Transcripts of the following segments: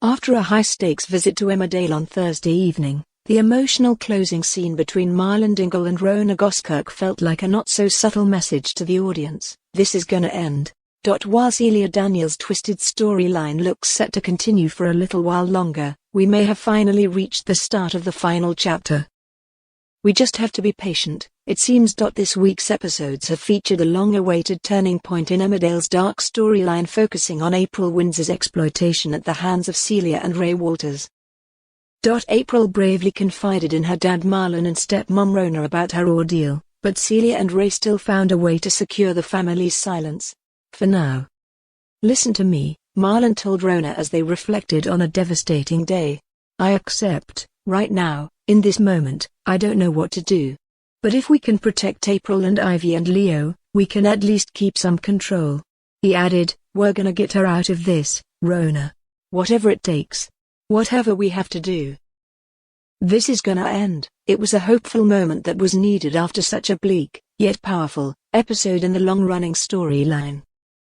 After a high-stakes visit to Emmerdale on Thursday evening, the emotional closing scene between Marlon Dingle and Rona Goskirk felt like a not-so-subtle message to the audience. This is gonna end. While Celia Daniels' twisted storyline looks set to continue for a little while longer, we may have finally reached the start of the final chapter. We just have to be patient, it seems. This week's episodes have featured a long-awaited turning point in Emmerdale's dark storyline, focusing on April Windsor's exploitation at the hands of Celia and Ray Walters. April bravely confided in her dad Marlon and stepmom Rona about her ordeal, but Celia and Ray still found a way to secure the family's silence. For now. Listen to me, Marlon told Rona as they reflected on a devastating day. I accept, right now, in this moment, I don't know what to do. But if we can protect April and Ivy and Leo, we can at least keep some control. He added, we're gonna get her out of this, Rona. Whatever it takes. Whatever we have to do. This is gonna end. It was a hopeful moment that was needed after such a bleak, yet powerful, episode in the long-running storyline.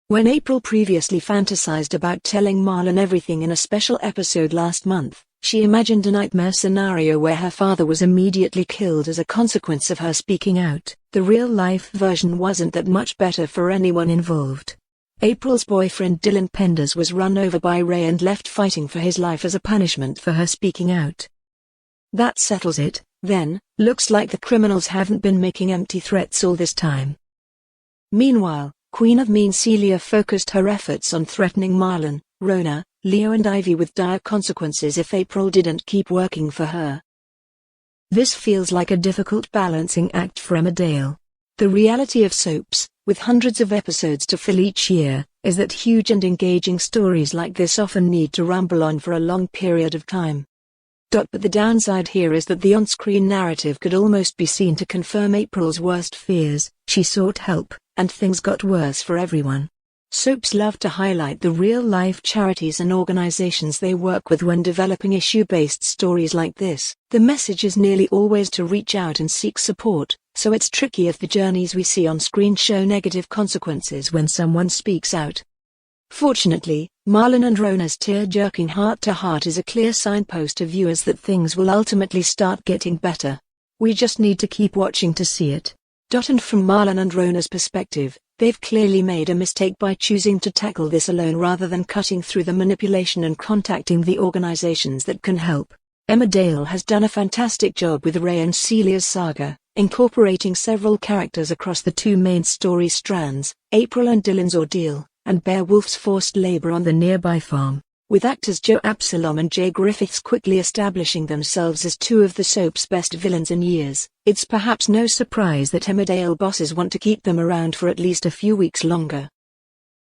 When April previously fantasized about telling Marlon everything in a special episode last month, she imagined a nightmare scenario where her father was immediately killed as a consequence of her speaking out. The real-life version wasn't that much better for anyone involved. April's boyfriend Dylan Penders was run over by Ray and left fighting for his life as a punishment for her speaking out. That settles it, then. Looks like the criminals haven't been making empty threats all this time. Meanwhile, Queen of Mean Celia focused her efforts on threatening Marlon, Rona, Leo and Ivy with dire consequences if April didn't keep working for her. This feels like a difficult balancing act for Emmerdale. The reality of soaps, with hundreds of episodes to fill each year, is that huge and engaging stories like this often need to rumble on for a long period of time. But the downside here is that the on-screen narrative could almost be seen to confirm April's worst fears. She sought help, and things got worse for everyone. Soaps love to highlight the real-life charities and organizations they work with when developing issue-based stories like this. The message is nearly always to reach out and seek support, so it's tricky if the journeys we see on screen show negative consequences when someone speaks out. Fortunately, Marlon and Rona's tear-jerking heart-to-heart is a clear signpost to viewers that things will ultimately start getting better. We just need to keep watching to see it. And from Marlon and Rona's perspective, they've clearly made a mistake by choosing to tackle this alone rather than cutting through the manipulation and contacting the organizations that can help. Emmerdale has done a fantastic job with Ray and Celia's saga, incorporating several characters across the two main story strands, April and Dylan's ordeal, and Beowulf's forced labor on the nearby farm, with actors Joe Absalom and Jay Griffiths quickly establishing themselves as two of the soap's best villains in years. It's perhaps no surprise that Emmerdale bosses want to keep them around for at least a few weeks longer.